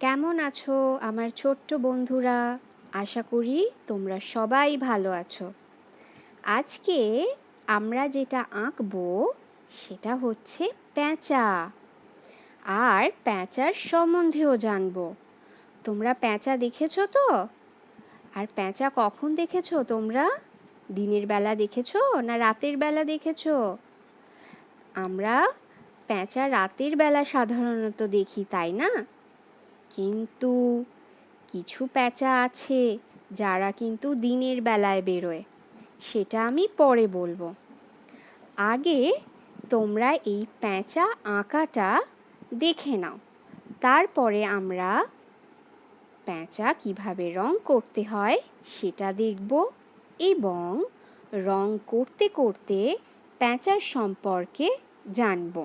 কেমন আছো আমার ছোট্ট বন্ধুরা? আশা করি তোমরা সবাই ভালো আছো। আজকে আমরা যেটা আঁকবো সেটা হচ্ছে পেঁচা, আর পেঁচার সম্বন্ধেও জানবো। তোমরা পেঁচা দেখেছো তো? আর পেঁচা কখন দেখেছো তোমরা? দিনের বেলা দেখেছো না রাতের বেলা দেখেছো? আমরা পেঁচা রাতের বেলা সাধারণত দেখি, তাই না? কিন্তু কিছু পেঁচা আছে যারা কিন্তু দিনের বেলায় বেরোয়, সেটা আমি পরে বলবো। আগে তোমরা এই পেঁচা আঁকাটা দেখে নাও, তারপরে আমরা পেঁচা কিভাবে রং করতে হয় সেটা দেখব, এবং রং করতে করতে পেঁচার সম্পর্কে জানবো।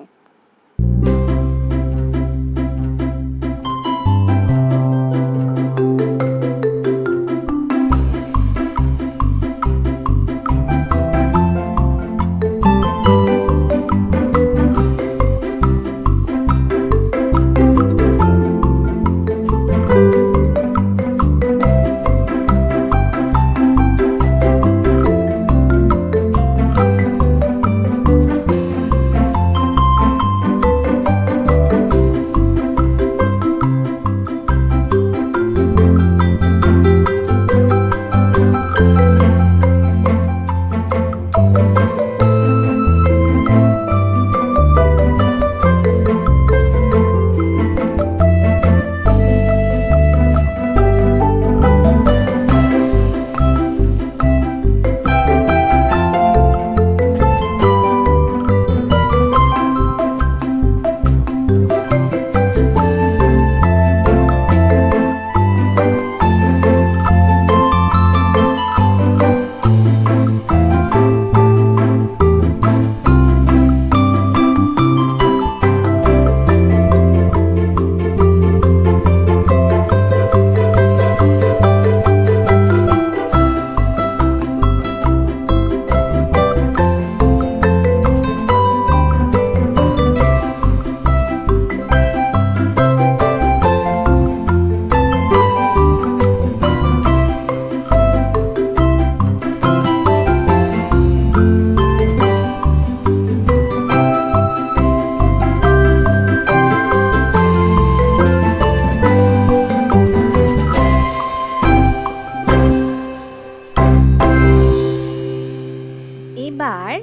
এবার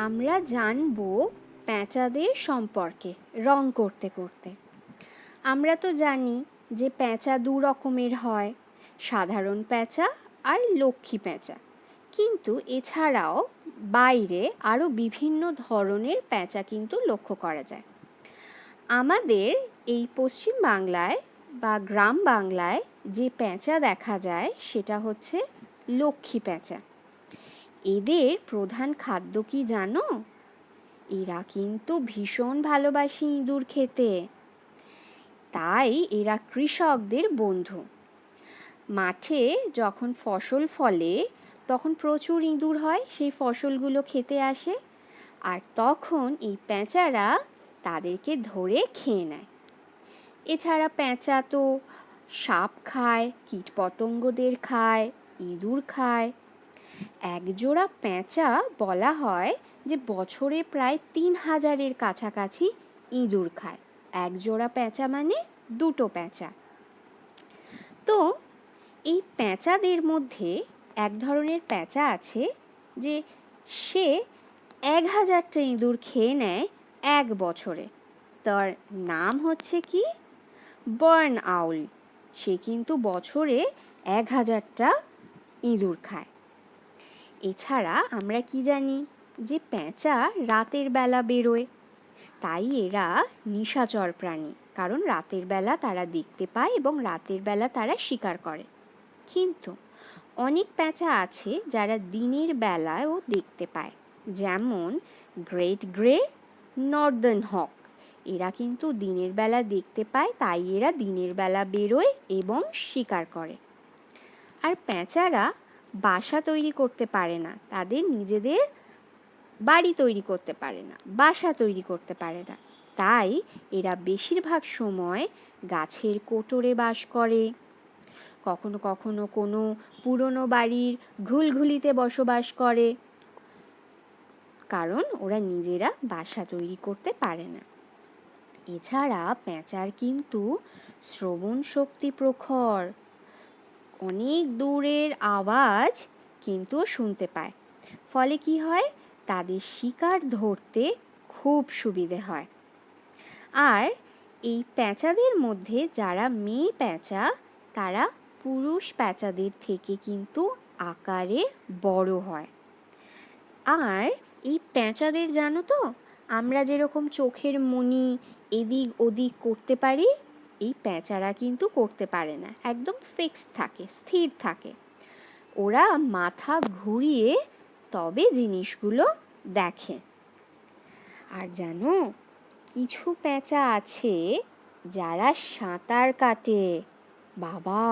আমরা জানব পেঁচাদের সম্পর্কে রং করতে করতে। আমরা তো জানি যে পেঁচা দু রকমের হয়, সাধারণ পেঁচা আর লক্ষ্মী পেঁচা। কিন্তু এছাড়াও বাইরে আরও বিভিন্ন ধরনের পেঁচা কিন্তু লক্ষ্য করা যায়। আমাদের এই পশ্চিম বাংলায় বা গ্রাম বাংলায় যে পেঁচা দেখা যায় সেটা হচ্ছে লক্ষ্মী পেঁচা। এদের প্রধান খাদ্য কি জানো? এরা কিন্তু ভীষণ ভালোবাসে ইঁদুর খেতে, তাই এরা কৃষকদের বন্ধু। মাঠে যখন ফসল ফলে তখন প্রচুর ইঁদুর হয়, সেই ফসলগুলো খেতে আসে, আর তখন এই পেঁচারা তাদেরকে ধরে খেয়ে নেয়। এছাড়া পেঁচা তো সাপ খায়, কীটপতঙ্গদের খায়, ইঁদুর খায়। একজোড়া পেঁচা বলা হয় যে বছরে প্রায় ৩,০০০-এর কাছাকাছি ইঁদুর খায়। একজোড়া পেঁচা মানে দুটো পেঁচা। তো এই পেঁচাদের মধ্যে এক ধরনের পেঁচা আছে যে সে ১,০০০টা ইঁদুর খেয়ে নেয় এক বছরে। তার নাম হচ্ছে কি? বার্ন আউল। সে কিন্তু বছরে ১,০০০টা ইঁদুর খায়। এছাড়া আমরা কি জানি যে পেঁচা রাতের বেলা বেরোয়, তাই এরা নিশাচর প্রাণী, কারণ রাতের বেলা তারা দেখতে পায় এবং রাতের বেলা তারা শিকার করে। কিন্তু অনেক পেঁচা আছে যারা দিনের বেলায়ও দেখতে পায়, যেমন গ্রেট গ্রে, নর্দার্ন হক। এরা কিন্তু দিনের বেলা দেখতে পায়, তাই এরা দিনের বেলা বেরোয় এবং শিকার করে। আর পেঁচারা বাসা তৈরি করতে পারে না, তাদের নিজেদের বাড়ি তৈরি করতে পারে না, বাসা তৈরি করতে পারে না। তাই এরা বেশিরভাগ সময় গাছের কোটরে বাস করে, কখনো কখনো কোনো পুরনো বাড়ির ঘুলঘুলিতে বসবাস করে, কারণ ওরা নিজেরা বাসা তৈরি করতে পারে না। এছাড়া পেঁচার কিন্তু শ্রবণ শক্তি প্রখর, অনেক দূরের আওয়াজ কিন্তু শুনতে পায়, ফলে কি হয়, তাদের শিকার ধরতে খুব সুবিধে হয়। আর এই পেঁচাদের মধ্যে যারা মেয়ে পেঁচা তারা পুরুষ পেঁচাদের থেকে কিন্তু আকারে বড় হয়। আর এই পেঁচাদের জানো তো, আমরা যেরকম চোখের মনি এদিক ওদিক করতে পারি, এই পেঁচারা কিন্তু করতে পারে না, একদম ফিক্সড থাকে, স্থির থাকে। ওরা মাথা ঘুরিয়ে তবে জিনিসগুলো দেখে। আর জানো, কিছু পেঁচা আছে যারা সাঁতার কাটে। বাবা,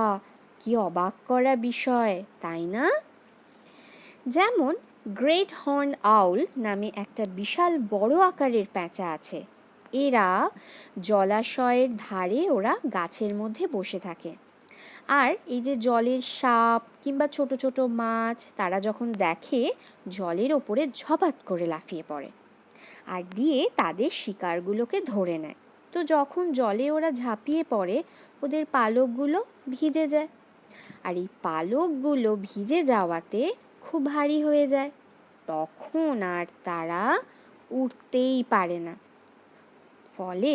কি অবাক করা বিষয়, তাই না? যেমন গ্রেট হর্ন আউল নামে একটা বিশাল বড় আকারের পেঁচা আছে। এরা জলাশয়ের ধারে ওরা গাছের মধ্যে বসে থাকে। আর এই যে জলের সাপ কিংবা ছোট ছোট মাছ তারা যখন দেখে, জলের ওপরে ঝপাত করে লাফিয়ে পড়ে আর দিয়ে তাদের শিকারগুলোকে ধরে নেয়। তো যখন জলে ওরা ঝাঁপিয়ে পড়ে, ওদের পালকগুলো ভিজে যায়, আর এই পালকগুলো ভিজে যাওয়াতে খুব ভারী হয়ে যায়, তখন আর তারা উঠতেই পারে না। ফলে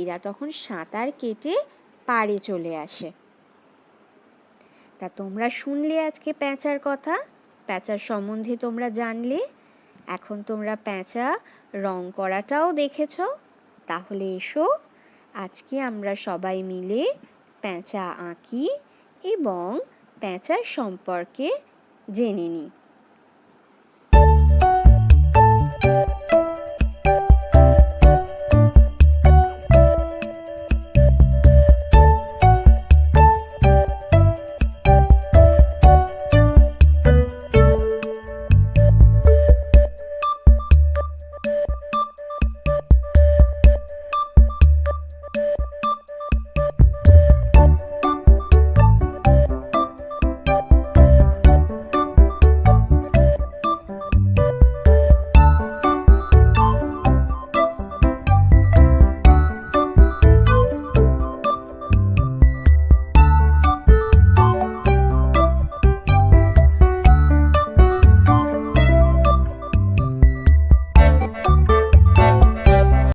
এরা তখন সাঁতার কেটে পাড়ে চলে আসে। তা তোমরা শুনলে আজকে পেঁচার কথা, পেঁচার সম্বন্ধে তোমরা জানলে। এখন তোমরা পেঁচা রং করাটাও দেখেছ। তাহলে এসো আজকে আমরা সবাই মিলে পেঁচা আঁকি এবং পেঁচার সম্পর্কে জেনে নিই।